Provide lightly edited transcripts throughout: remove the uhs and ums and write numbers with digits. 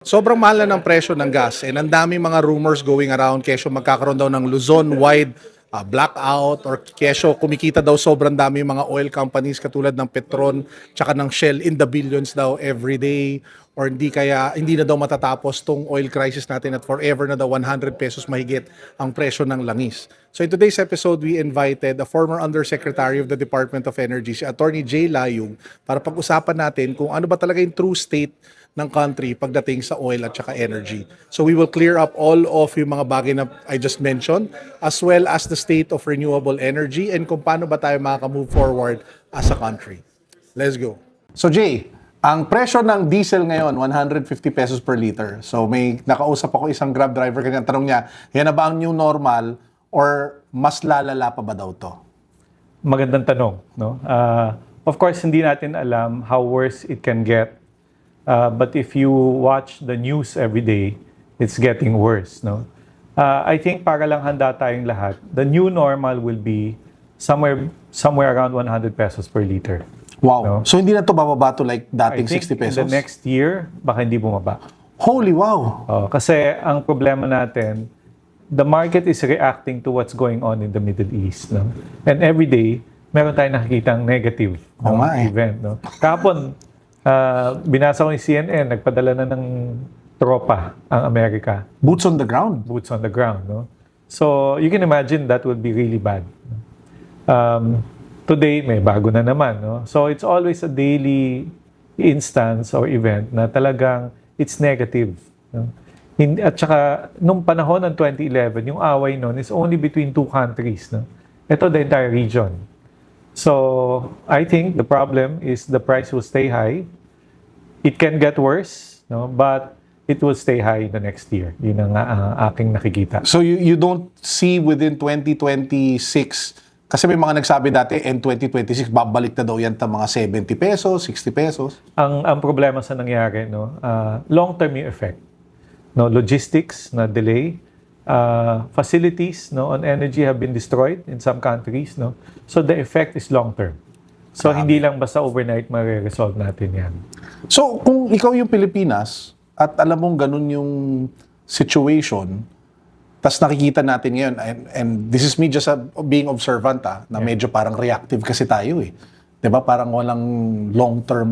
Sobrang mahal na ng presyo ng gas and ang daming mga rumors going around kesyo magkakaroon daw ng Luzon-wide blackout or kesyo kumikita daw sobrang dami yung mga oil companies katulad ng Petron tsaka ng Shell in the billions daw every day or hindi na daw matatapos tong oil crisis natin at forever na daw 100 pesos mahigit ang presyo ng langis. So in today's episode, we invited a former Undersecretary of the Department of Energy, si Attorney Jay Layung, para pag-usapan natin kung ano ba talaga yung true state ng country pagdating sa oil at saka energy. So we will clear up all of yung mga bagay na I just mentioned as well as the state of renewable energy and kung paano ba tayo makaka-move forward as a country. Let's go. So Jay, ang presyo ng diesel ngayon, 150 pesos per liter. So may nakausap ako isang Grab driver kanya, tanong niya, yan na ba ang new normal or mas lalala pa ba daw to? Magandang tanong, no? Of course, hindi natin alam how worse it can get. But if you watch the news every day, it's getting worse, no? I think para lang handa tayong lahat, the new normal will be somewhere around 100 pesos per liter. Wow. No? So hindi na to bababa to like dating I think 60 pesos? in the next year, baka hindi bumaba. Holy wow. Kasi ang problema natin, the market is reacting to what's going on in the Middle East, no? And every day, meron tayong nakikitang negative event, no? Kahapon, binasa ko yung CNN, nagpadala na ng tropa ang Amerika. Boots on the ground. Boots on the ground, no? So, you can imagine that would be really bad. Today, may bago na naman, no? So, it's always a daily instance or event na talagang it's negative, no? At saka, nung panahon ng 2011, yung away nun is only between two countries, no? Ito, the entire region. So, I think the problem is the price will stay high. It can get worse, no? But it will stay high the next year. Yun ang aking nakikita. So you don't see within 2026, kasi may mga nagsabi dati, in 2026, babalik na daw yan ta mga 70 pesos, 60 pesos. Ang problema sa nangyari, no? Long-term yung effect. No? Logistics na delay. Facilities, no, on energy have been destroyed in some countries, no? So the effect is long-term. So hindi lang basta overnight ma-resolve natin yan. So kung ikaw yung Pilipinas at alam mong ganun yung situation, tas nakikita natin ngayon, and this is me just being observant na medyo parang reactive kasi tayo eh. 'Di ba? Parang walang long-term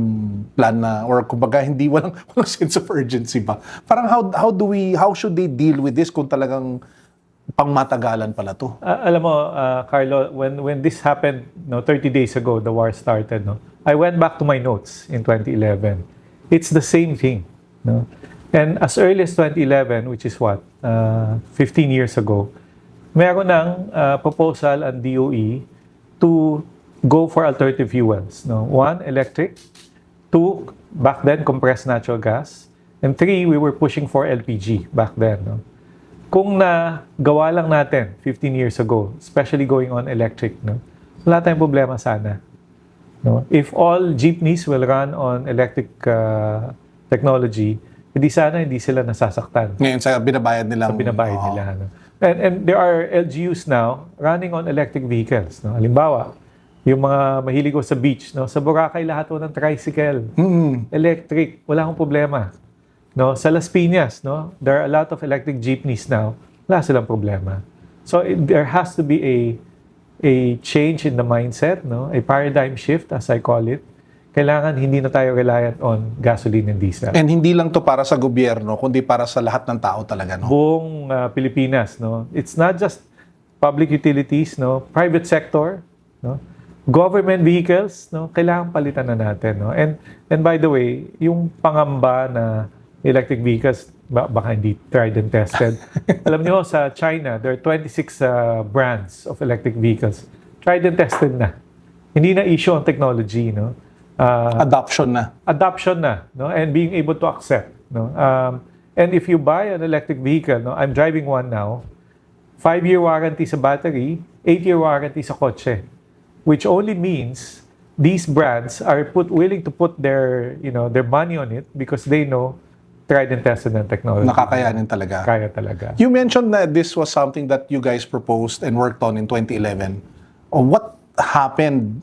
plan na or kumbaga walang sense of urgency ba. Parang how should they deal with this kung talagang pangmatagalan pala to? Alam mo, Carlo, when this happened, no, 30 days ago, the war started, no. I went back to my notes in 2011. It's the same thing, no. And as early as 2011, which is what, 15 years ago, meron ng proposal ang DOE to go for alternative fuels. No? 1, electric. 2, back then, compressed natural gas. And 3, we were pushing for LPG back then. No? Kung nagawa lang natin 15 years ago, especially going on electric, no? Wala tayong problema sana. No? If all jeepneys will run on electric technology, hindi sila nasasaktan. Ngayon sa binabayad nila. No? And there are LGUs now running on electric vehicles. No? Halimbawa, yung mga mahilig ko sa beach, no? Sa Boracay lahat ng tricycle, electric, wala akong problema. No? Sa Las Piñas, no? There are a lot of electric jeepneys now, wala silang problema. So there has to be a change in the mindset, no? A paradigm shift, as I call it. Kailangan hindi na tayo reliant on gasoline and diesel. And hindi lang to para sa gobyerno, kundi para sa lahat ng tao talaga, no? Buong Pilipinas, no? It's not just public utilities, no? Private sector, no? Government vehicles, no? Kailangan palitan na natin, no? And by the way, yung pangamba na electric vehicles, baka hindi tried and tested. Alam niyo, sa China, there are 26 brands of electric vehicles. Tried and tested na. Hindi na issue ang technology, no? Adoption na, no? And being able to accept, no? And if you buy an electric vehicle, no? I'm driving one now, 5-year warranty sa battery, 8-year warranty sa kotse, which only means these brands are willing to put their money on it because they know tried and tested ng technology. Nakakayanin talaga. Kaya talaga. You mentioned that this was something that you guys proposed and worked on in 2011. What happened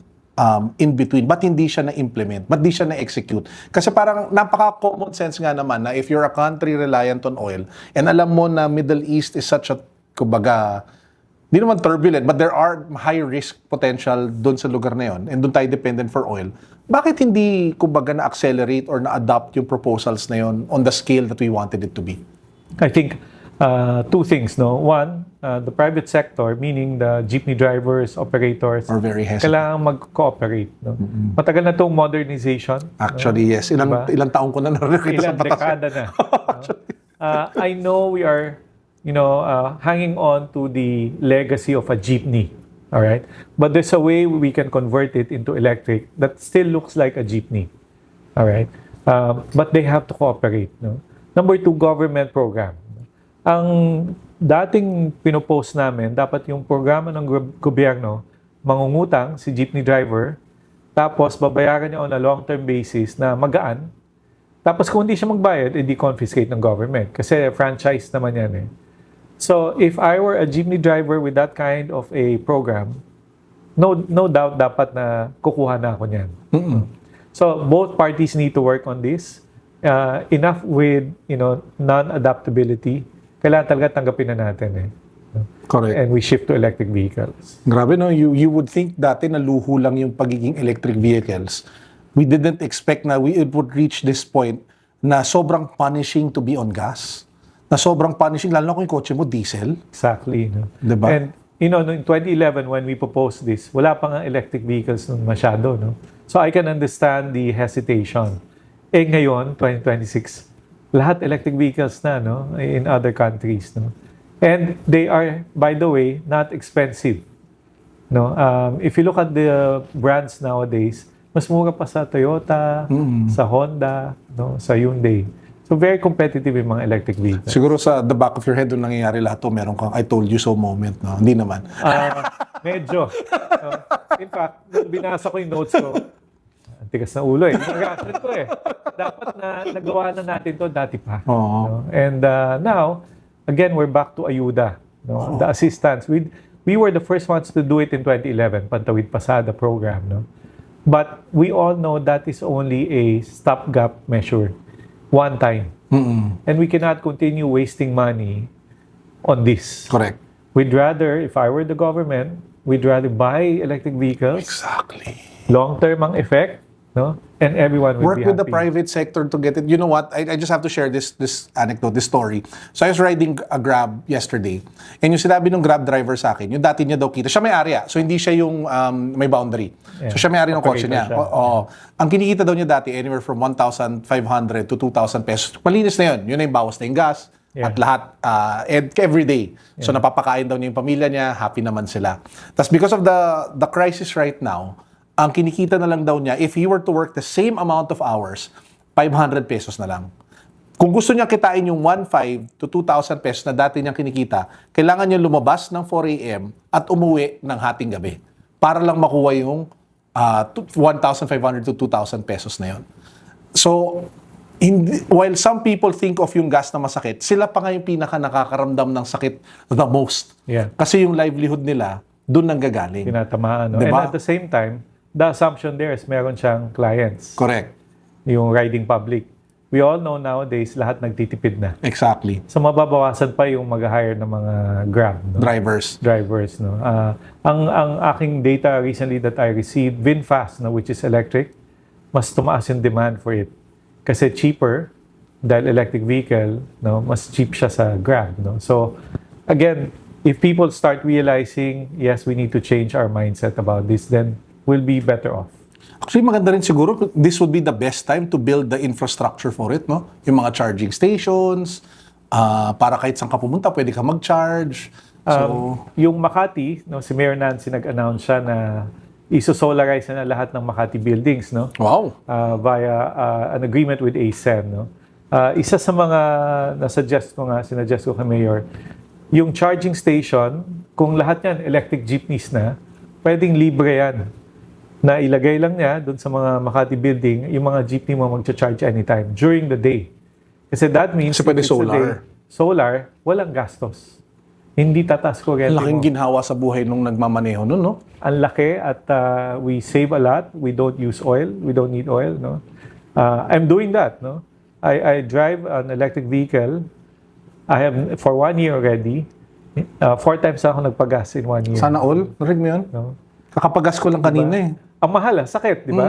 in between? Ba't hindi siya na-implement? Ba't di siya na-execute? Kasi parang napaka-common sense nga naman na if you're a country reliant on oil and alam mo na Middle East is such a, kumbaga, di naman turbulent, but there are high risk potential doon sa lugar na yon and doon tayo dependent for oil. Bakit hindi, kumbaga, na-accelerate or na-adopt yung proposals na yon on the scale that we wanted it to be? I think two things, no? One, the private sector, meaning the jeepney drivers, operators, Are very hesitant. kailangan mag-cooperate. No? Matagal na itong modernization. Actually, yes. Ilang taong ko na nakikita sa Ilang batas. dekada na. I know we are, hanging on to the legacy of a jeepney. All right? But there's a way we can convert it into electric that still looks like a jeepney. All right? But they have to cooperate. No? Number two, government program. Ang dating pinopost namin, dapat yung programa ng gobyerno, mangungutang si jeepney driver, tapos babayaran niya on a long-term basis na magaan. Tapos kung hindi siya magbayad, edi confiscate ng government. Kasi franchise naman yan eh. So, if I were a jeepney driver with that kind of a program, no doubt dapat na kukuha na ako niyan. So, both parties need to work on this. Enough with, non-adaptability. Kailangan talaga tanggapin na natin eh. Correct. And we shift to electric vehicles. Grabe, no? You would think dati na luho lang yung pagiging electric vehicles. We didn't expect na it would reach this point na sobrang punishing to be on gas. Na sobrang punishing, lalo na kung yung kotse mo, diesel. Exactly. No? Diba? And, in 2011, when we proposed this, wala pa nga electric vehicles nun masyado. No? So, I can understand the hesitation. Ngayon, 2026, lahat electric vehicles na, no? In other countries. No? And they are, by the way, not expensive. No? If you look at the brands nowadays, mas mura pa sa Toyota, sa Honda, no? Sa Hyundai. So very competitive yung mga electric vehicles. Siguro sa the back of your head, doon nangyayari lahat to, meron kang I told you so moment. No? Hindi naman. Medyo. In fact, nung binasa ko yung notes ko, ang tigas na ulo eh. Nag-reaction ko eh. Dapat na nagawa na natin to dati pa. Oo. No? And now, again, we're back to ayuda. No? The assistance. We were the first ones to do it in 2011, Pantawid Pasada program. No? But we all know that is only a stopgap measure. One time. And we cannot continue wasting money on this. Correct. We'd rather, if I were the government, we'd rather buy electric vehicles. Exactly. Long-term ang effect, no? And everyone will Work be with happy. the private sector to get it. You know what? I just have to share this anecdote, this story. So I was riding a Grab yesterday. And yung sinabi ng Grab driver sa akin, yung dati niya daw kita. Siya may area. So hindi siya yung may boundary. Yeah. So siya may ari ng kotse Operator niya. siya. Oo. Ang kinikita daw niya dati, anywhere from 1,500 to 2,000 pesos. Malinis na yun. Yun na yung bawas na yung gas. Yeah. At lahat, every day. So napapakain daw niya yung pamilya niya, happy naman sila. Tapos because of the crisis right now, ang kinikita na lang daw niya, if he were to work the same amount of hours, 500 pesos na lang. Kung gusto niya kitain yung 1,500 to 2,000 pesos na dati niyang kinikita, kailangan niya lumabas ng 4 a.m. at umuwi ng hating gabi para lang makuha yung 1,500 to 2,000 pesos na yon. So, while some people think of yung gas na masakit, sila pa nga yung pinaka nakakaramdam ng sakit the most. Yeah. Kasi yung livelihood nila, doon nanggagaling. Tinatamaan, no? Diba? And at the same time, the assumption there is meron siyang clients. Correct. Yung riding public. We all know nowadays, lahat nagtitipid na. Exactly. So mababawasan pa yung mag-hire ng mga Grab, no? Drivers. No? Ang aking data recently that I received, VinFast, no, which is electric, mas tumaas yung demand for it. Kasi cheaper, dahil electric vehicle, no, mas cheap siya sa Grab. No? So, again, if people start realizing, yes, we need to change our mindset about this, then we'll be better off. Actually, maganda rin siguro, this would be the best time to build the infrastructure for it, no? Yung mga charging stations, para kahit saan ka pumunta, pwede ka mag-charge. So, Yung Makati, no, si Mayor Nancy nag-announce siya na iso-solarize na lahat ng Makati buildings, no? wow. Via an agreement with ASEM, no? Isa sa mga sinuggest ko kay Mayor, yung charging station, kung lahat yan electric jeepneys na, pwedeng libre yan. Na ilagay lang niya doon sa mga Makati building, yung mga jeepney mo mag-charge anytime during the day. Kasi that means Kasi pwede if it's a solar. Solar, walang gastos. Hindi tataas kuryente Ang laking mo. ginhawa sa buhay nung nagmamaneho nun, no? Ang laki at we save a lot. We don't use oil. We don't need oil. No, I'm doing that. No, I drive an electric vehicle. I have for 1 year already. 4 times ako nagpagas in 1 year. Sana all. Narinig mo yun? No? Kakapagas ko lang kanina eh. Ang mahal, sakit, di ba?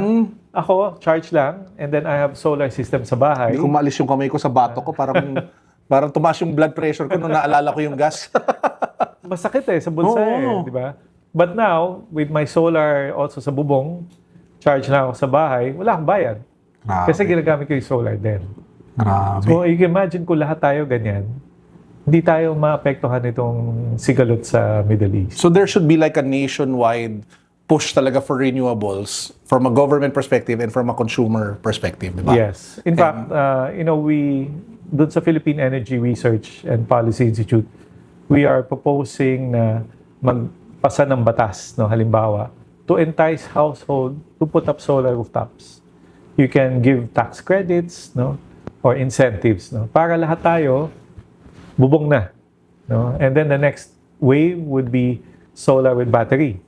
Ako, charge lang, and then I have solar system sa bahay. Hindi ko maalis yung kamay ko sa bato ko. Parang tumaas yung blood pressure ko nung naalala ko yung gas. Masakit sa bulsa Oo. di ba? But now, with my solar also sa bubong, charge na ako sa bahay, wala akong bayad. Grabe. Kasi ginagamit ko yung solar din. Grabe. So, you can imagine kung lahat tayo ganyan, hindi tayo maapektuhan itong sigalot sa Middle East. So there should be like a nationwide push talaga for renewables from a government perspective and from a consumer perspective, di ba? Yes. In fact, we, dun sa Philippine Energy Research and Policy Institute, we are proposing na magpasa ng batas, no, halimbawa, to entice household to put up solar rooftops. You can give tax credits, no, or incentives, no, para lahat tayo bubong na, no? And then the next wave would be solar with battery.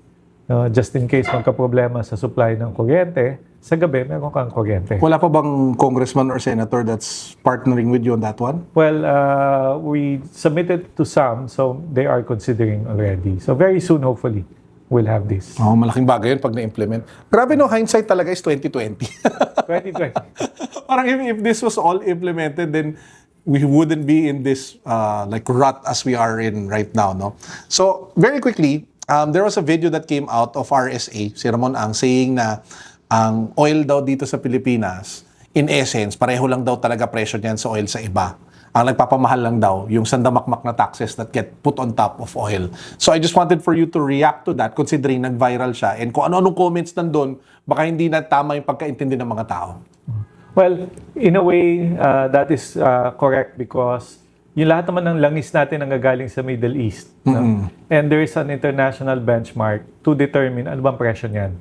Just in case magka-problema sa supply ng kuryente, sa gabi meron kang kuryente. Wala pa bang congressman or senator that's partnering with you on that one? Well, we submitted to some, so they are considering already. So very soon, hopefully, we'll have this. Oh, malaking bagay yun pag na-implement. Grabe no, hindsight talaga is 2020. 2020. Parang if this was all implemented, then we wouldn't be in this like rut as we are in right now, no? So, very quickly, there was a video that came out of RSA, si Ramon Ang, saying na ang oil daw dito sa Pilipinas, in essence, pareho lang daw talaga presyo niyan sa oil sa iba. Ang nagpapamahal lang daw, yung sandamakmak na taxes that get put on top of oil. So I just wanted for you to react to that considering nag-viral siya. And kung ano-anong comments nandun, baka hindi na tama yung pagkaintindi ng mga tao. Well, in a way, that is correct because yung lahat naman ng langis natin ang gagaling sa Middle East. No? And there is an international benchmark to determine ano bang presyo niyan.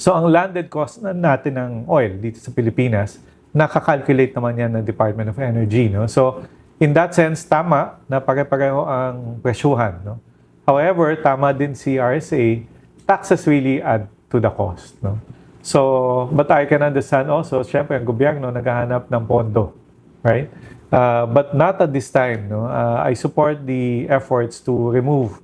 So, ang landed cost natin ng oil dito sa Pilipinas, nakakalculate naman yan ng Department of Energy. No? So, in that sense, tama na pare-pareho ang presyuhan. No? However, tama din si RSA, taxes really add to the cost. No? So, but I can understand also, syempre, ang gobyerno naghahanap ng pondo. Right? But not at this time. No? I support the efforts to remove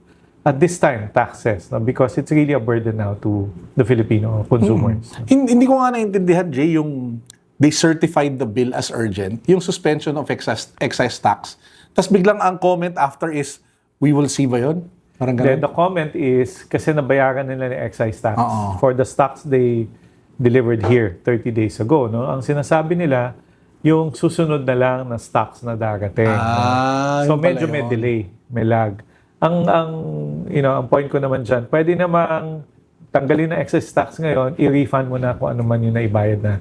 at this time, taxes, no? Because it's really a burden now to the Filipino consumers. Hindi ko nga naintindihan, Jay, yung they certified the bill as urgent, yung suspension of excise tax. Tapos biglang ang comment after is, we will see ba yun? Parang Then ganun. the comment is, kasi nabayaran nila ng excise tax Oo. for the stocks they delivered here 30 days ago. No? Ang sinasabi nila, yung susunod na lang na stocks na darating. Ah, So yun pala medyo may yun. delay, may lag. Ang point ko naman dyan, pwede namang tanggalin na excess tax ngayon, i-refund mo na kung ano man yung naibayad na.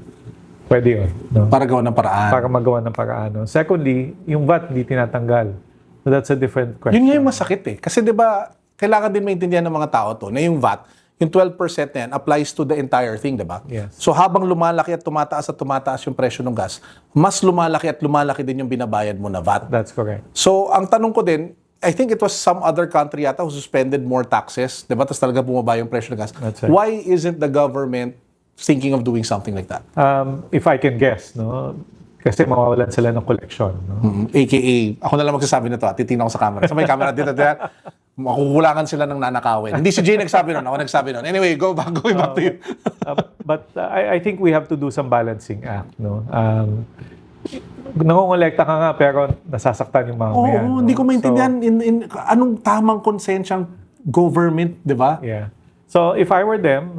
Pwede yun. No? Para gawa ng paraan. Para magawa ng paraan. No? Secondly, yung VAT hindi tinatanggal. So that's a different question. Yun nga yung masakit eh. Kasi 'di ba, kailangan din maintindihan ng mga tao to na yung VAT, yung 12% na yan applies to the entire thing, 'di ba? Yes. So habang lumalaki at tumataas yung presyo ng gas, mas lumalaki at lumalaki din yung binabayad mo na VAT. That's correct. So ang tanong ko din, I think it was some other country yata who suspended more taxes, 'di ba? Tapos talaga bumaba yung presyo ng gas. That's right. Why isn't the government thinking of doing something like that? If I can guess, no? Kasi mawawalan sila ng collection. No? AKA, ako na lang magsasabi na to, titingnan ko sa camera. Sa may camera dito, makukulangan sila ng nanakawin. Hindi si Jay nagsabi nun, ako nagsabi nun. Anyway, going back to you. But I think we have to do some balancing act. No? Nangongolekta ka nga pero nasasaktan yung mga Oo, mayan, no? hindi ko maintindihan anong tamang konsensyang government, di ba? Yeah. So if I were them,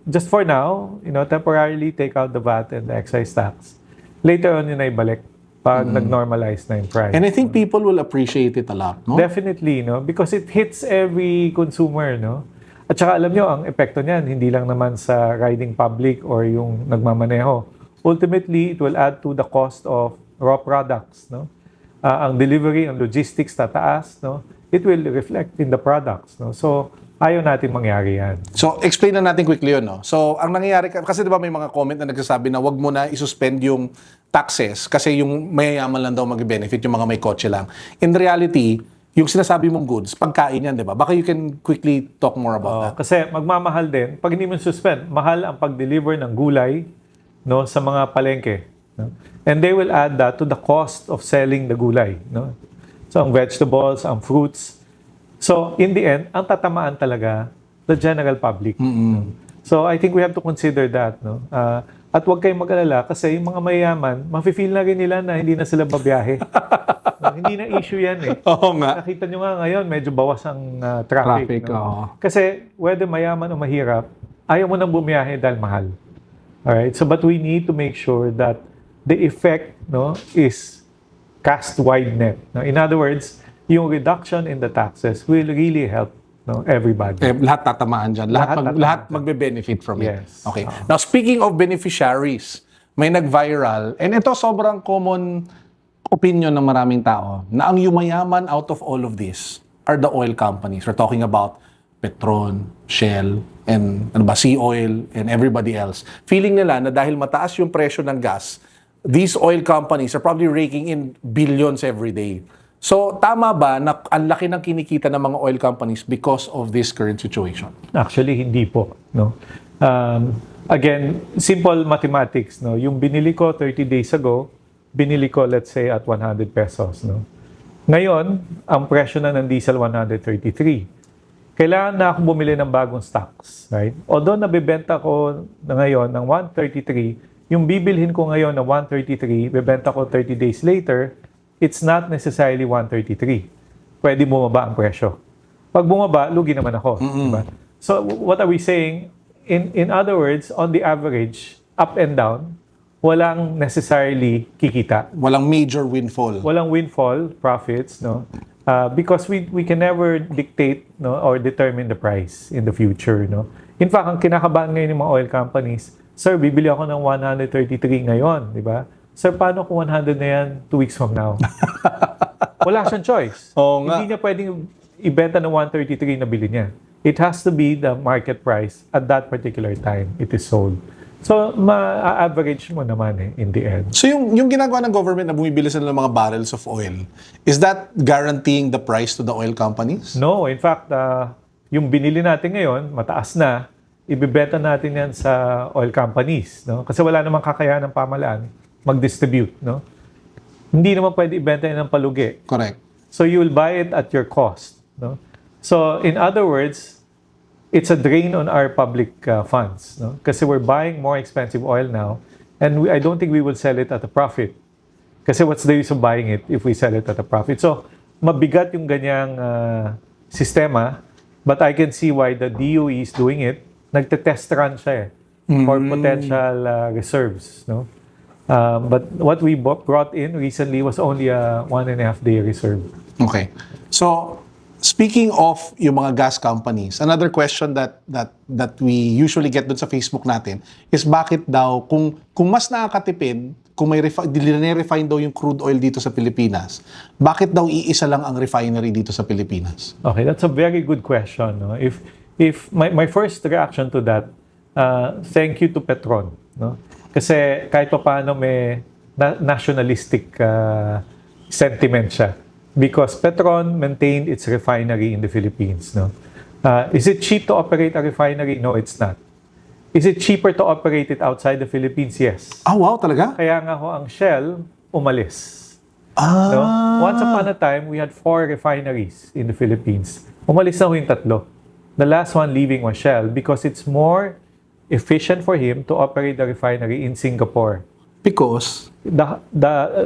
just for now, temporarily take out the VAT and the excise tax. Later on yun ay balik pag nag-normalize na yung price. And I think people will appreciate it a lot, no? Definitely, no? Because it hits every consumer, no? At saka alam nyo, ang epekto niyan, hindi lang naman sa riding public or yung nagmamaneho. Ultimately, it will add to the cost of raw products, no? Ang delivery, ang logistics tataas, no? It will reflect in the products, no? So, ayaw natin mangyari yan. So, explain na natin quickly yun, no? So, ang nangyayari, kasi di ba may mga comment na nagsasabi na wag mo na isuspend yung taxes kasi yung mayayaman lang daw mag-benefit, yung mga may kotse lang. In reality, Yung sinasabi mong goods, pagkain yan, di ba? Baka you can quickly talk more about that. Kasi magmamahal din. Pag hindi mo suspend, mahal ang pag-deliver ng gulay, no, sa mga palengke. No? And they will add that to the cost of selling the gulay. No? So ang vegetables, ang fruits. So in the end, ang tatamaan talaga, the general public. No? So I think we have to consider that. No? At huwag kayong mag-alala kasi yung mga mayayaman, mafe-feel na rin nila na hindi na sila babiyahe. No, hindi na issue yan eh. Oo nga. Nakita nyo nga ngayon, medyo bawas ang traffic. No? oo. Kasi whether mayaman o mahirap, ayaw mo nang bumiyahe dahil mahal. Alright? So but we need to make sure that the effect, no, is cast wide net. No? In other words, yung reduction in the taxes will really help, no, everybody. Lahat tatamaan dyan. Lahat Lahat magbe-benefit from it. Yes. Okay. Now, speaking of beneficiaries, may nag-viral, and ito sobrang common opinion ng maraming tao, na ang yumayaman out of all of this are the oil companies. We're talking about Petron, Shell, and Sea Oil, and everybody else. Feeling nila na dahil mataas yung presyo ng gas, these oil companies are probably raking in billions every day. So, tama ba na ang laki ng kinikita ng mga oil companies because of this current situation? Actually, hindi po. No? Again, simple mathematics. No? Yung binili ko 30 days ago, binili ko, let's say, at 100 pesos. No? Ngayon, ang presyo na ng diesel, 133. Kailangan na akong bumili ng bagong stocks. Right? Although nabibenta ko na ngayon ng 133, yung bibilhin ko ngayon na 133, bibenta ko 30 days later, it's not necessarily 133. Pwede bumaba ang presyo. Pag bumaba, lugi naman ako. Diba? So, what are we saying? In other words, on the average, up and down, walang necessarily kikita. Walang major windfall. Walang windfall profits, no? Because we can never dictate, no, or determine the price in the future, no? In fact, ang kinakabahan ngayon ng mga oil companies, sir, bibili ako ng 133 ngayon, di ba? Sir, paano kung 100 na yan 2 weeks from now? Wala siyang choice. Oo nga. Hindi niya pwedeng ibenta ng 133 na bili niya. It has to be the market price at that particular time it is sold. So, ma-average mo naman in the end. So yung ginagawa ng government na bumibili sila ng mga barrels of oil, is that guaranteeing the price to the oil companies? No, in fact, yung binili natin ngayon, mataas na, ibibenta natin yan sa oil companies. No? Kasi wala namang kakayahan ng pamahalaan mag-distribute. No? Hindi naman pwede ibenta yan ng palugi. Correct. So you will buy it at your cost. No? So in other words, it's a drain on our public funds. No? Kasi we're buying more expensive oil now, and I don't think we will sell it at a profit. Kasi what's the use of buying it if we sell it at a profit? So mabigat yung ganyang sistema, but I can see why the DOE is doing it. Nagte-test run siya for potential reserves. No? But what we brought in recently was only a 1.5 day reserve. Okay. So, speaking of yung mga gas companies, another question that we usually get dun sa Facebook natin is bakit daw, kung mas nakakatipid, kung may refine daw yung crude oil dito sa Pilipinas, bakit daw iisa lang ang refinery dito sa Pilipinas? Okay, that's a very good question. No? If my first reaction to that, thank you to Petron. No? Kasi kahit pa paano may nationalistic sentiment siya. Because Petron maintained its refinery in the Philippines. No? Is it cheap to operate a refinery? No, it's not. Is it cheaper to operate it outside the Philippines? Yes. Ah, wow, talaga? Kaya nga ho ang Shell umalis. No? Once upon a time, we had 4 refineries in the Philippines. Umalis na ho yung 3. The last one leaving was Shell because it's more efficient for him to operate the refinery in Singapore. Because?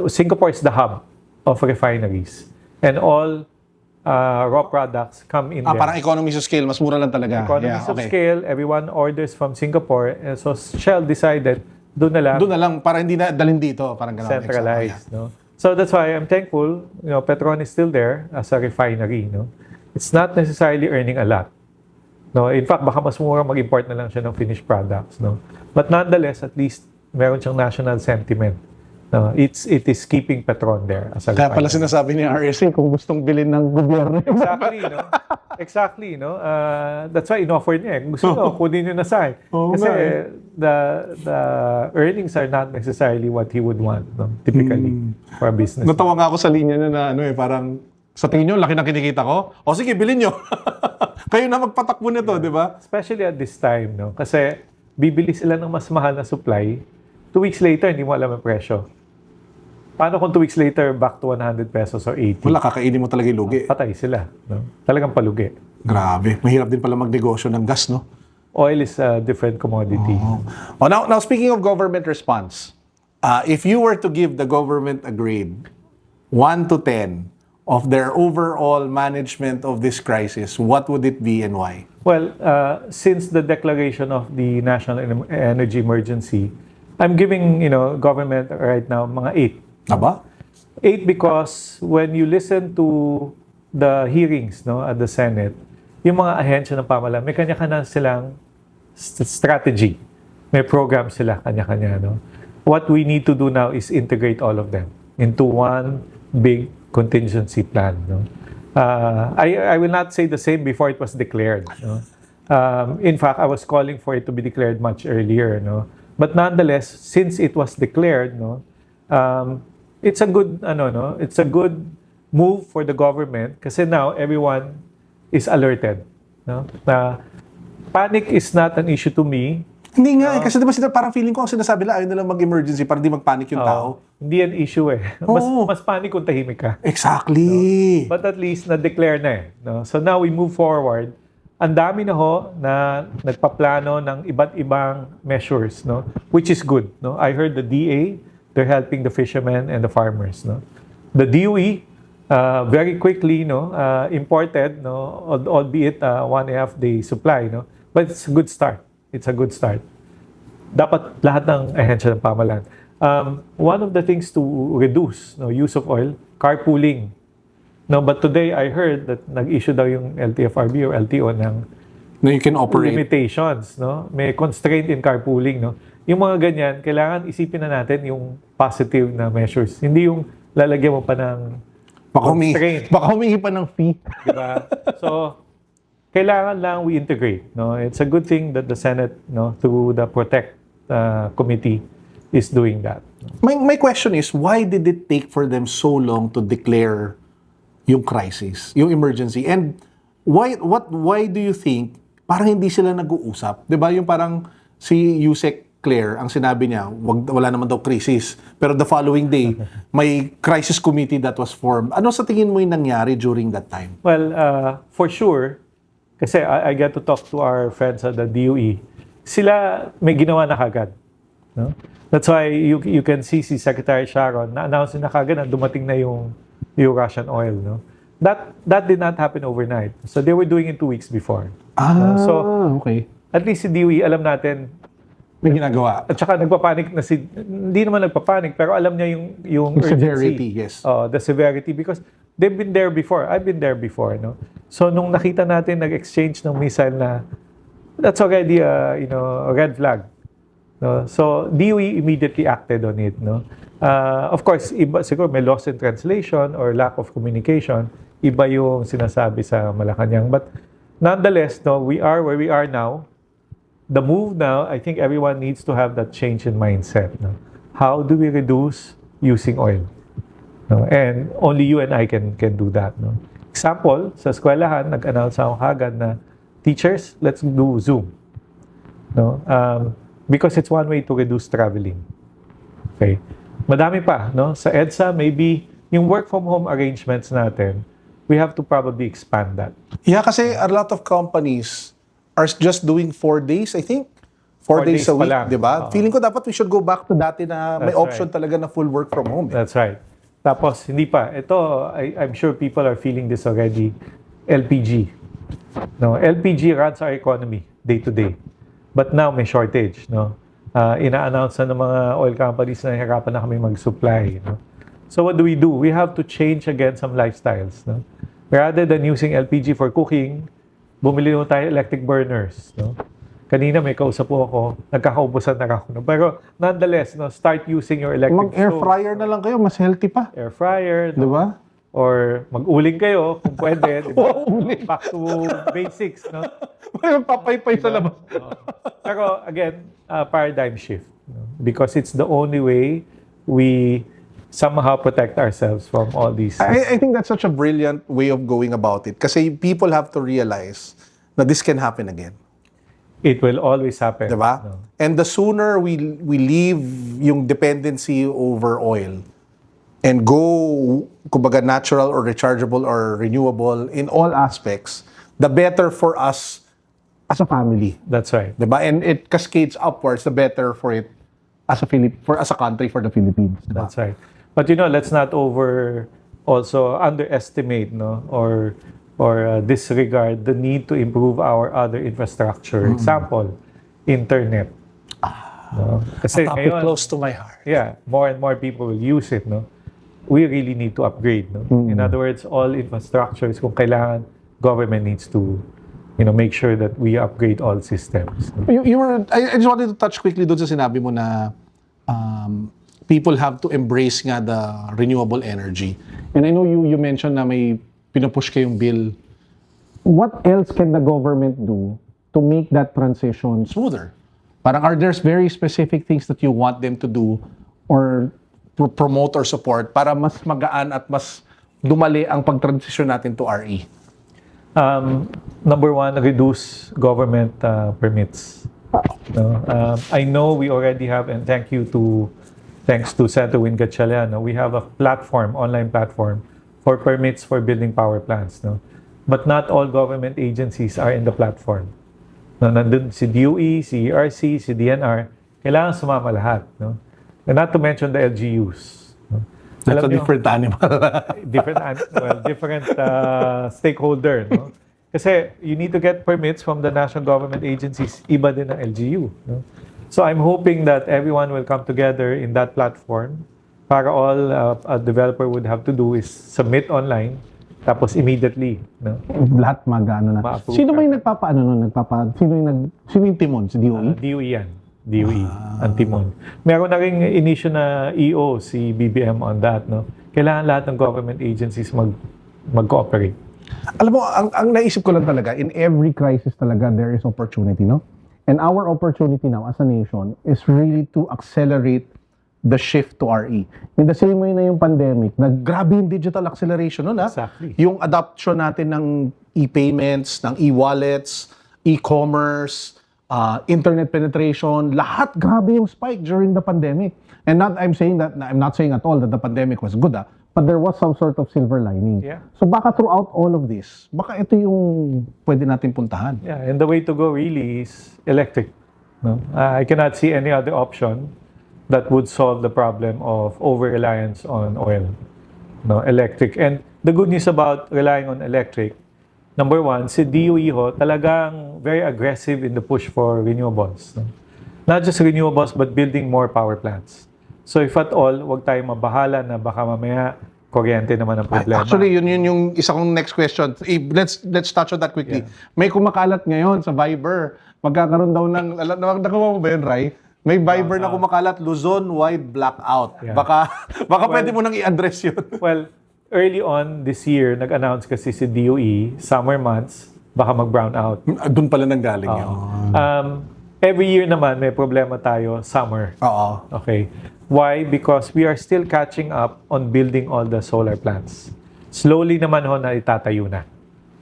Singapore is the hub of refineries. And all raw products come in there. Parang economies of scale, mas mura lang talaga. Economies of scale, everyone orders from Singapore. And so Shell decided, doon na lang para hindi na dalhin dito. Parang ganun. Centralized. No? So that's why I'm thankful, Petron is still there as a refinery. No? It's not necessarily earning a lot. No, in fact, baka mas mura mag-import na lang siya ng finished products, no. But nonetheless, at least meron siyang national sentiment. No, it is keeping Petron there as a Kaya pala sinasabi ni RSA kung gustong bilhin ng gobyerno. Exactly, no. Exactly, no. That's why in-offer niya. Gusto nyo, kunin nyo na sa akin. Kasi the earnings are not necessarily what he would want, no, typically for a business. Natawa nga ako sa linya na parang Sa tingin nyo, laki ng kinikita ko? O sige, bilhin nyo. Kayo na magpatakbo nito, di ba? Especially at this time, no? Kasi bibili sila ng mas mahal na supply. 2 weeks later, hindi mo alam ang presyo. Paano kung 2 weeks later, back to 100 pesos or 80? Wala, kakainin mo talaga yung lugi. Patay sila. No? Talagang palugi. Grabe. Mahirap din pala magnegosyo ng gas, no? Oil is a different commodity. Oh, now speaking of government response, if you were to give the government a grade, 1 to 10, of their overall management of this crisis, what would it be and why? Well, since the declaration of the national energy emergency, I'm giving, government right now mga 8. Aba? 8 because when you listen to the hearings, no, at the Senate, yung mga ahensya ng pamahalaan, may kanya-kanya silang strategy. May program sila kanya-kanya, no? What we need to do now is integrate all of them into one big contingency plan, no? I will not say the same before it was declared, no? In fact, I was calling for it to be declared much earlier, no? But nonetheless, since it was declared, no, it's a good it's a good move for the government kasi now everyone is alerted, no? Panic is not an issue to me. Hindi nga, kasi diba parang feeling ko ang sinasabi nila, ayaw nilang mag-emergency para di mag-panic yung tao. Hindi yan issue eh. Mas panic kung tahimik ka. Exactly. But at least na-declare na eh. No? So now we move forward. Ang dami na ho na nagpaplano ng iba't ibang measures, no? Which is good. No? I heard the DA, they're helping the fishermen and the farmers. No? The DOE, very quickly, imported, no? Albeit 1.5 day supply. No? But it's a good start. It's a good start. Dapat lahat ng ahensya ng pamahalaan. One of the things to reduce use of oil, carpooling. No, but today I heard that nag-issue daw yung LTFRB or LTO ng No, you can operate. limitations, no? May constraint in carpooling, no? Yung mga ganyan, kailangan isipin na natin yung positive na measures. Hindi yung lalagyan mo pa ng constraint. Baka humingi pa ng fee. Diba? So, kailangan lang we integrate, no? It's a good thing that the Senate, through the Protect Committee is doing that. My question is, why did it take for them so long to declare yung crisis, yung emergency? And why do you think parang hindi sila nag-uusap? 'Di ba? Yung parang si Yusek Claire, ang sinabi niya, wala naman daw crisis. Pero the following day, may crisis committee that was formed. Ano sa tingin mo yung nangyari during that time? Well, for sure, kasi I get to talk to our friends at the DOE. Sila may ginawa na kagad. No? That's why you can see si Secretary Sharon na-announce na kagad na dumating na yung Russian oil. No? That did not happen overnight. So they were doing it 2 weeks before. Okay. At least si DOE, alam natin, May ginagawa. at saka nagpapanik na hindi naman nagpapanik, pero alam niya yung urgency. Severity, yes. The severity because they've been there before. I've been there before, no? So nung nakita natin nag-exchange ng missile na that's already a red flag. No? So DOE immediately acted on it, no? Of course, iba siguro may loss in translation or lack of communication, iba yung sinasabi sa Malacanang. But nonetheless, no, we are where we are now. The move now, I think everyone needs to have that change in mindset. No? How do we reduce using oil? No? And only you and I can do that. No? Example, sa eskwelahan, nag-announce ako kagad na, teachers, let's do Zoom. No? Because it's one way to reduce traveling. Okay? Madami pa. No? Sa EDSA, maybe yung work from home arrangements natin, we have to probably expand that. Yeah, kasi a lot of companies are just doing 4 days, I think. 4 days a pa week, lang. di ba? Feeling ko dapat we should go back to dati na may That's option right. talaga na full work from home. That's right. Tapos, hindi pa. Ito, I'm sure people are feeling this already. LPG. No, LPG runs our economy day to day. But now, may shortage. No? Ina-announce na ng mga oil companies na hirapan na kami mag-supply. No? So what do? We have to change again some lifestyles. No? Rather than using LPG for cooking, bumili mo tayo electric burners. No? Kanina may kausap po ako, nagkakaubusan na ako. No? Pero nonetheless, start using your electric Mag-air stove. fryer na lang kayo, mas healthy pa. Air fryer. Di ba? Or mag-uling kayo kung pwede. Diba? Back to basics. No? May papaypay sa labas. Pero again, paradigm shift. No? Because it's the only way we somehow protect ourselves from all these. I think that's such a brilliant way of going about it. Kasi people have to realize na this can happen again. It will always happen. Diba? No? And the sooner we leave yung dependency over oil and go, kumbaga, natural or rechargeable or renewable in all aspects, the better for us as a family. That's right. Diba? And it cascades upwards, the better for it as a country, for the Philippines. Diba? That's right. But let's not also underestimate, no, or disregard the need to improve our other infrastructure. Example, internet. No? Kasi Topic ngayon, close to my heart. yeah, more and more people will use it, no? We really need to upgrade, no? In other words, all infrastructures, kung kailangan, government needs to, make sure that we upgrade all systems. No? I just wanted to touch quickly doon sa sinabi mo na people have to embrace nga the renewable energy. And I know you mentioned na may pinupush kayong bill. What else can the government do to make that transition smoother? Parang are there very specific things that you want them to do or promote or support para mas magaan at mas dumali ang pag-transition natin to RE? Number one, reduce government permits. No? I know we already have, and thanks to Senator Win Gatchalian, we have a online platform for permits for building power plants. No? But not all government agencies are in the platform. No, nandun si DOE, si ERC, si DNR, kailangan sumama lahat. No? And not to mention the LGUs. No? That's a Alam nyo, different animal. different stakeholder, no? Kasi you need to get permits from the national government agencies, iba din ang LGU, no? So I'm hoping that everyone will come together in that platform para all a developer would have to do is submit online tapos immediately, no? Lahat mag-ano na. Ma-approve Sino ba ka. yung sino yung timon? Si DOE? DOE yan. DOE, ang timon. Meron na ring inisyong na EO, si BBM on that, no? Kailangan lahat ng government agencies mag-cooperate. Alam mo, ang naisip ko lang talaga, in every crisis talaga, there is opportunity, no? And our opportunity now as a nation is really to accelerate the shift to RE. In the same way na yung pandemic, grabe yung digital acceleration nun, ha? Exactly. Yung adoption natin ng e-payments, ng e-wallets, e-commerce, internet penetration, lahat grabe yung spike during the pandemic. And I'm not saying at all that the pandemic was good, but there was some sort of silver lining. Yeah. So baka throughout all of this, baka ito yung pwede natin puntahan. Yeah, and the way to go really is electric. No? I cannot see any other option that would solve the problem of over-reliance on oil. No, electric. And the good news about relying on electric, number one, si DOE talagang very aggressive in the push for renewables. No? Not just renewables, but building more power plants. So if at all, wag tayong mabahala na baka mamaya kuryente naman ang problema. Actually, yun yung isa kong next question. Let's touch on that quickly. Yeah. May kumakalat ngayon sa Viber. Magkakaroon daw ng, nakuha mo ba yun, Ray? May Viber na kumakalat, Luzon-wide blackout. Yeah. Baka pwede mo nang i-address yun. Well, early on this year, nag-announce kasi si DOE, summer months, baka mag-brown out. Doon pala nang galing yun. Every year naman, may problema tayo, summer. Oo. Okay. Why? Because we are still catching up on building all the solar plants. Slowly naman na itatayo na.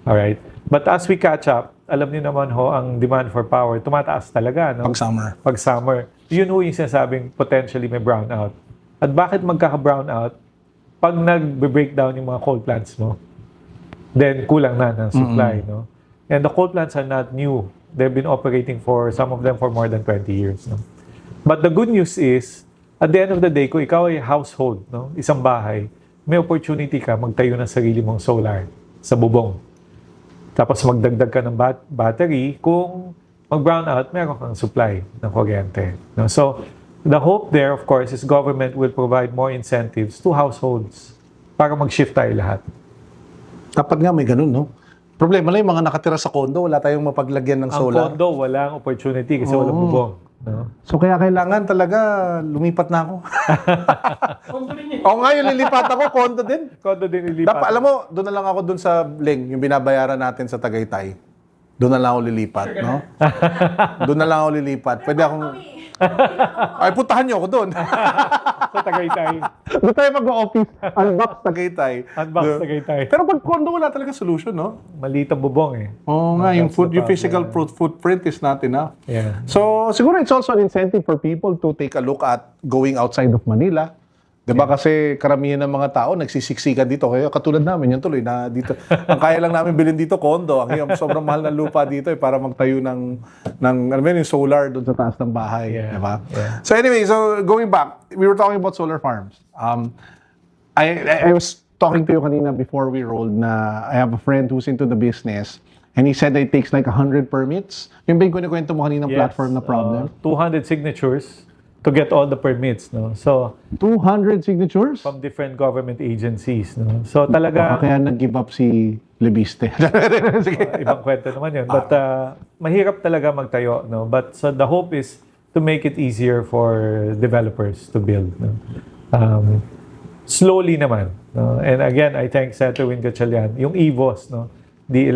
Alright? But as we catch up, alam niyo naman ang demand for power, tumataas talaga, no? Pag summer. Yun yung sinasabing potentially may brownout. At bakit magkaka-brownout? Pag nag-breakdown yung mga coal plants mo, then kulang na ng supply, no? And the coal plants are not new. They've been operating for, some of them, for more than 20 years, no? But the good news is, at the end of the day, kung ikaw ay household, no, isang bahay, may opportunity ka magtayo ng sarili mong solar sa bubong. Tapos magdagdag ka ng battery, kung mag-brown out, meron kang supply ng kuryente. No? So, the hope there, of course, is government will provide more incentives to households para mag-shift tayo lahat. Dapat nga may ganun, no? Problema lang yung mga nakatira sa condo, wala tayong mapaglagyan ng Ang solar. condo, walang opportunity kasi walang bubong. No? So kaya kailangan talaga lumipat na ako. Oo nga, yung lilipat ako, condo din. Condo din ilipat. Alam mo, doon na lang ako doon sa Ling, yung binabayaran natin sa Tagaytay. Doon na lang ako lilipat, no? Doon na lang ako lilipat. Pwede akong Ay, puntahan niyo ako doon. Sa Tagaytay. Doon tayo mag-office. Unbox Tagaytay. Unbox Tagaytay. Pero pag condo, wala talaga solution, no? Maliit ang bubong eh. Oo nga, yung, That's the yung physical footprint is not enough. Yeah. So, siguro it's also an incentive for people to take a look at going outside of Manila. Diba kasi karamihan ng mga tao nagsisiksikan dito. Kaya katulad namin, yung tuloy na dito. Ang kaya lang namin bilhin dito, condo. Ang sobrang mahal na lupa dito para magtayo ng alam mo yun, yung solar doon sa taas ng bahay. Yeah. Diba? Yeah. So anyway, so going back, we were talking about solar farms. I was talking to you kanina before we rolled na I have a friend who's into the business and he said that it takes like 100 permits. Yung ba yung kunikwento mo kaninang platform na problem? 200 signatures to get all the permits, no? So, 200 signatures? from different government agencies, no? So, talaga, Kaya nag-give up si Lebiste. Sige. ibang kwento naman yun. But, mahirap talaga magtayo, no? But, so the hope is to make it easier for developers to build, no? Slowly naman, no? And again, I thank Senator Win Gatchalian. Yung EVOS, no? The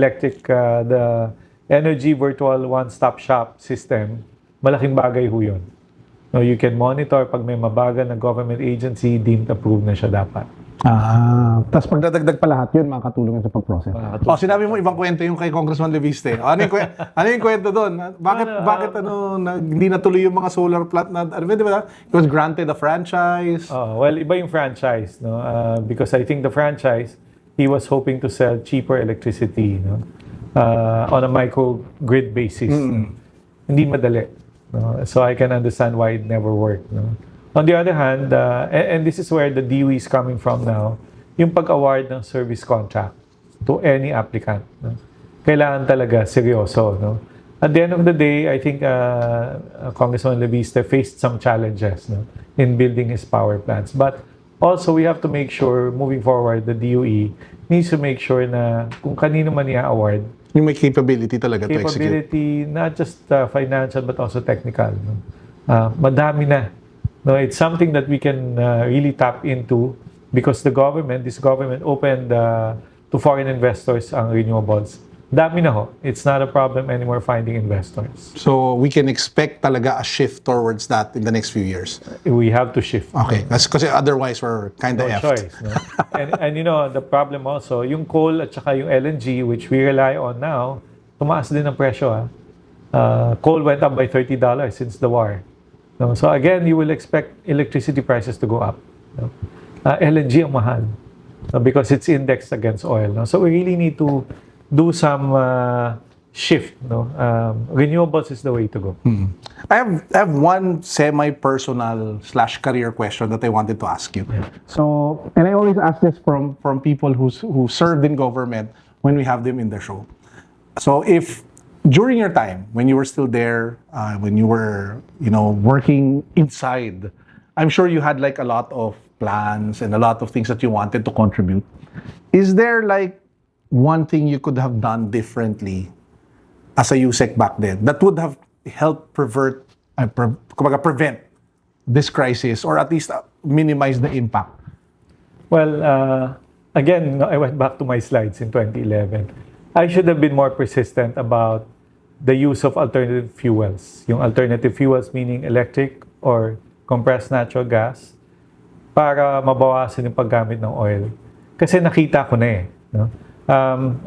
the Energy Virtual One-Stop Shop system, malaking bagay ho yun. No, you can monitor pag may mabagal na government agency, deemed approved na siya dapat. Tapos pagdadagdag pa lahat yun, makakatulong sa pag-process. Oh, sinabi mo ibang kwento yung kay Congressman Leviste. Ano yung, ano yung kwento doon? Bakit hindi natuloy yung mga solar plant na, ano di ba? It was granted a franchise. Oh, well, iba yung franchise, no? Because I think the franchise, he was hoping to sell cheaper electricity, no? On a microgrid basis. No? Hindi madali. No? So I can understand why it never worked. No? On the other hand, and this is where the DOE is coming from now, yung pag-award ng service contract to any applicant. No? Kailangan talaga seryoso. No? At the end of the day, I think Congressman Leviste faced some challenges, no, in building his power plants. But also, we have to make sure, moving forward, the DOE needs to make sure na kung kanino man i-award, Yung may capability talaga to execute. capability, not just financial but also technical. No? Madami na. No, it's something that we can really tap into because this government opened to foreign investors ang renewables. Dami na ho. It's not a problem anymore finding investors. So we can expect talaga a shift towards that in the next few years. We have to shift. Okay, kasi otherwise we're kind of No effed. choice. No? and you know, the problem also, yung coal at saka yung LNG, which we rely on now, tumaas din ang presyo. Coal went up by $30 since the war. No? So again, you will expect electricity prices to go up. No? LNG ang mahal, no? Because it's indexed against oil. No? So we really need to do some shift. No? Renewables is the way to go. I have one semi-personal / career question that I wanted to ask you. So, and I always ask this From people who served in government when we have them in the show. So if during your time when you were still there, when you were working inside, I'm sure you had like a lot of plans and a lot of things that you wanted to contribute. Is there like one thing you could have done differently as a USEC back then that would have helped prevent this crisis or at least minimize the impact? Well, again, no, I went back to my slides in 2011. I should have been more persistent about the use of alternative fuels. Yung alternative fuels meaning electric or compressed natural gas para mabawasan yung paggamit ng oil. Kasi nakita ko na eh. No?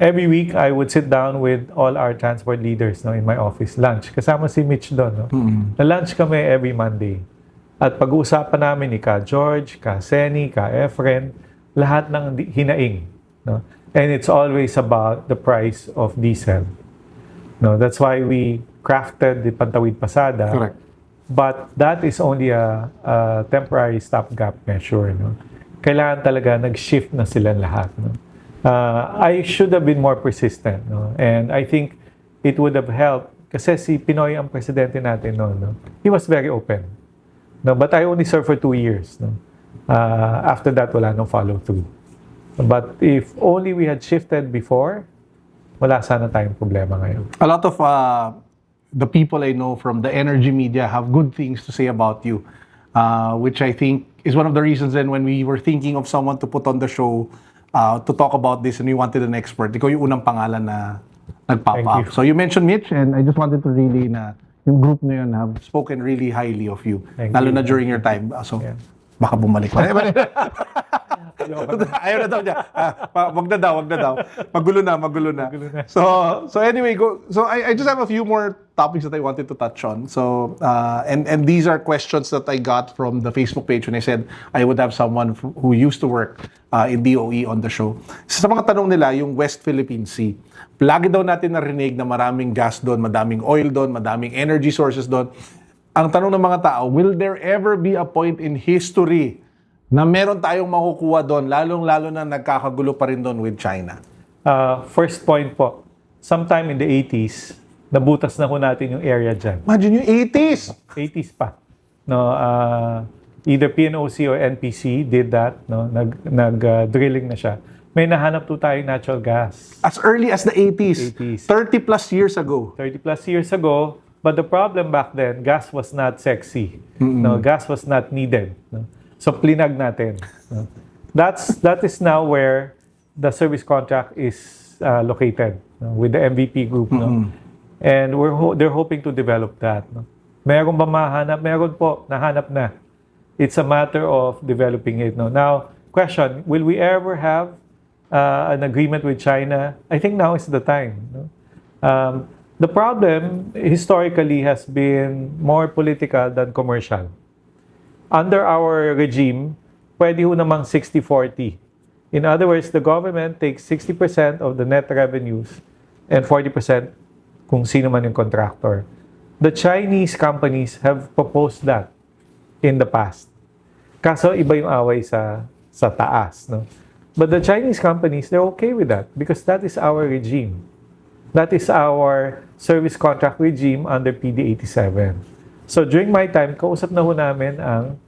Every week, I would sit down with all our transport leaders, no, in my office. Lunch. Kasama si Mitch doon. No? Na-lunch kami every Monday. At pag-uusapan namin ni Ka George, Ka Seni, Ka Efren, lahat ng hinaing. No? And it's always about the price of diesel. No, that's why we crafted the Pantawid Pasada. Correct. But that is only a temporary stopgap measure. No? Kailangan talaga nag-shift na silang lahat. No? I should have been more persistent. No? And I think it would have helped kasi si Pinoy ang presidente natin noon. No? He was very open. No? But I only served for 2 years. No? After that, wala nang follow-through. But if only we had shifted before, wala sana tayong problema ngayon. A lot of the people I know from the energy media have good things to say about you, which I think is one of the reasons then when we were thinking of someone to put on the show to talk about this and we wanted an expert, ikaw yung unang pangalan na nag-pop Thank up. you. So you mentioned Mitch, and I just wanted to really yung group na yun have spoken really highly of you. Thank Lalo you. na during your time. So, Yeah. baka bumalik pa. Ayaw na daw niya. Wag na daw. Magulo na. So anyway, so I just have a few more topics that I wanted to touch on. So, and these are questions that I got from the Facebook page when I said I would have someone who used to work in DOE on the show. Sa mga tanong nila, yung West Philippine Sea. Lagi daw natin narinig na maraming gas doon, madaming oil doon, madaming energy sources doon. Ang tanong ng mga tao, will there ever be a point in history na meron tayong makukuha doon, lalong-lalo na nagkakagulo pa rin doon with China? First point po, sometime in the 80s, nabutas na ho natin yung area dyan. Imagine yung 80s! 80s pa. No, either PNOC or NPC did that. No, nag-drilling na siya. May nahanap po tayong natural gas. As early as the 80s. 80s. 30 plus years ago. 30 plus years ago. But the problem back then, gas was not sexy. No, gas was not needed. No? So plinag natin. No? That is now where the service contract is located, no? With the MVP group. No? And they're hoping to develop that. No? Meron ba mahanap? Meron po, nahanap na. It's a matter of developing it. No? Now, question, will we ever have an agreement with China? I think now is the time. No? The problem historically has been more political than commercial. Under our regime, pwede ho namang 60-40. In other words, the government takes 60% of the net revenues and 40% kung sino man yung contractor. The Chinese companies have proposed that in the past. Kaso iba yung away sa taas. No? But the Chinese companies, they're okay with that because that is our regime. That is our service contract regime under PD 87. So during my time, kausap na ho namin ang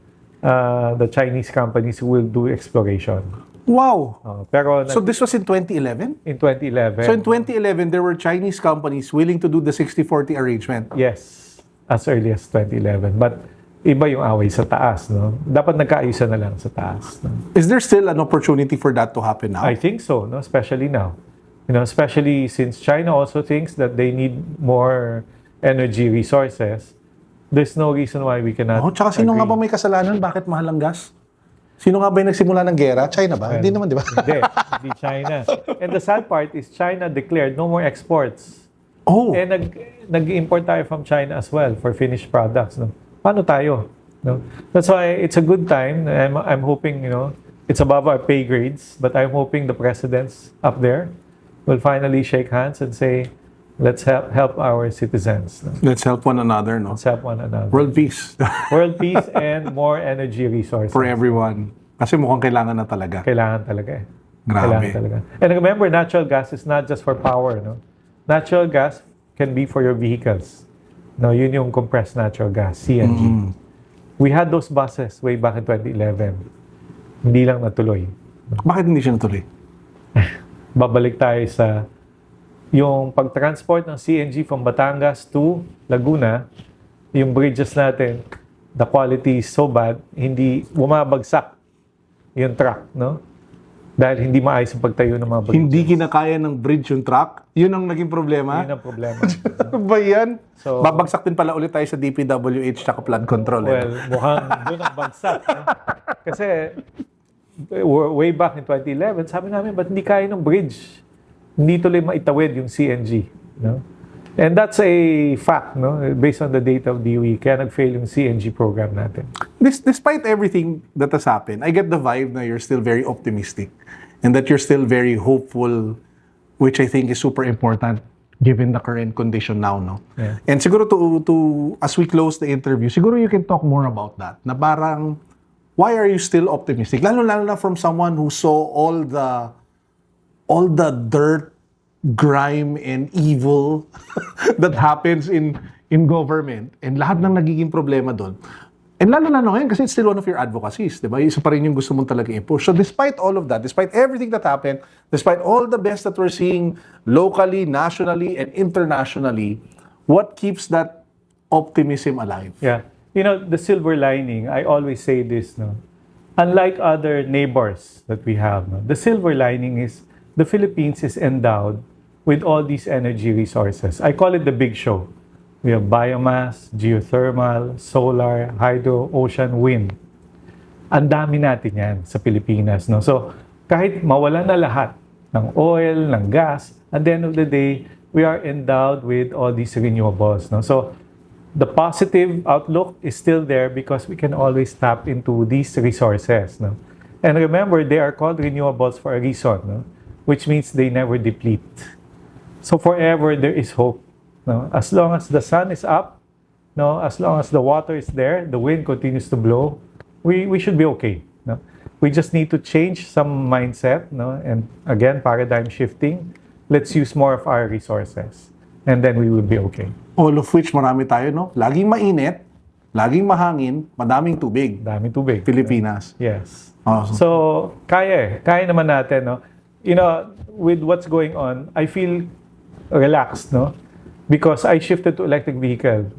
the Chinese companies who will do exploration. Wow! Pero So this was in 2011? in 2011, So in 2011, there were Chinese companies willing to do the 60-40 arrangement. yes, as early as 2011. But iba yung away sa taas. No? Dapat nagkaayusan na lang sa taas. No? Is there still an opportunity for that to happen now? I think so, no? Especially now. You know, especially since China also thinks that they need more energy resources. There's no reason why we cannot Tsaka sino nga agree. ba may kasalanan? Bakit mahal ang gas? Sino nga ba yung nagsimula ng gera? China ba? Hindi naman, di ba? Hindi China. And the sad part is China declared no more exports. Oh! And nag-import tayo from China as well for finished products. No? Paano tayo? No? That's why it's a good time. I'm hoping, you know, it's above our pay grades, but I'm hoping the presidents up there will finally shake hands and say, let's help our citizens. No? Let's help one another, no? Let's help one another. World peace World peace and more energy resources. for everyone. Kasi mukhang kailangan na talaga. Kailangan talaga eh. Grabe. Kailangan talaga. And remember, natural gas is not just for power, no? Natural gas can be for your vehicles. No, yun yung compressed natural gas, CNG. We had those buses way back in 2011. Hindi lang natuloy. Bakit hindi siya natuloy? Babalik tayo sa yung pag-transport ng CNG from Batangas to Laguna, yung bridges natin, the quality is so bad, hindi bumabagsak yung truck, no? Dahil hindi maayos yung pagtayo ng mga bridges. Hindi kinakaya ng bridge yung truck? Yun ang naging problema? Yun ang problema. Ano ba yan? So- Babagsak din pala ulit tayo sa DPWH tsaka flood control. Well, mukhang doon ang bagsak. No? Kasi way back in 2011, sabi namin, ba't hindi kaya ng bridge? Hindi tuloy maitawid yung CNG. No? And that's a fact, no? Based on the data of DOE, kaya nag-fail yung CNG program natin. Despite everything that has happened, I get the vibe na you're still very optimistic and that you're still very hopeful, which I think is super important given the current condition now, no? Yeah. And siguro to as we close the interview, siguro you can talk more about that. Na parang, why are you still optimistic? Lalo na from someone who saw all the dirt, grime, and evil that happens in government and lahat ng nagiging problema doon. And lalo na ngayon kasi it's still one of your advocacies, di ba? Isa pa rin yung gusto mong talaga i-push. So despite all of that, despite everything that happened, despite all the best that we're seeing locally, nationally, and internationally, what keeps that optimism alive? Yeah. You know, the silver lining, I always say this, no? Unlike other neighbors that we have, no? The silver lining is the Philippines is endowed with all these energy resources. I call it the big show. we have biomass, geothermal, solar, hydro, ocean, wind. Ang dami natin yan sa Pilipinas. No? So, kahit mawala na lahat ng oil, ng gas, at the end of the day, we are endowed with all these renewables. No? So, the positive outlook is still there because we can always tap into these resources. No? And remember, they are called renewables for a reason, no? Which means they never deplete. So forever, there is hope. No? As long as the sun is up, no? As long as the water is there, the wind continues to blow, we should be okay. No? We just need to change some mindset, no? And again, paradigm shifting. Let's use more of our resources. And then we will be okay. All of which marami tayo, no? Laging mainit, laging mahangin, madaming tubig. Daming tubig. Pilipinas. Yes. Awesome. So, kaya naman natin, no? You know, with what's going on, I feel relaxed, no? Because I shifted to electric vehicle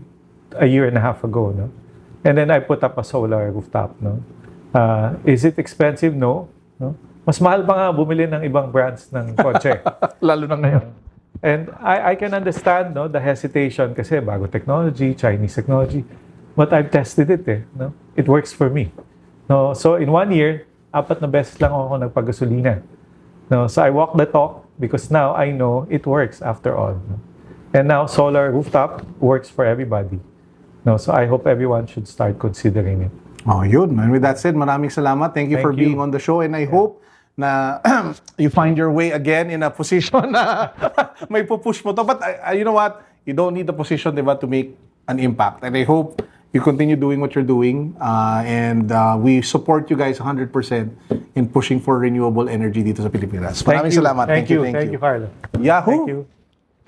a year and a half ago, no? And then I put up a solar rooftop, no? Is it expensive? No. No? Mas mahal pa nga bumili ng ibang brands ng kotse. Lalo na ngayon. And I can understand, no, the hesitation kasi bago technology, Chinese technology. But I've tested it, no? It works for me. No, so in 1 year, 4 na beses lang ako nagpagasolina. No, so I walk the talk because now I know it works after all. No? And now solar rooftop works for everybody. No, so I hope everyone should start considering it. Oh, yun. And with that said, maraming salamat. Thank you Thank for you. being on the show. And I hope na you find your way again in a position na may pupush mo to. But you know what? You don't need the position, diba, to make an impact. And I hope you continue doing what you're doing. And we support you guys 100% in pushing for renewable energy dito sa Pilipinas. Maraming salamat. Thank you, Carlo. Yahoo! Thank you.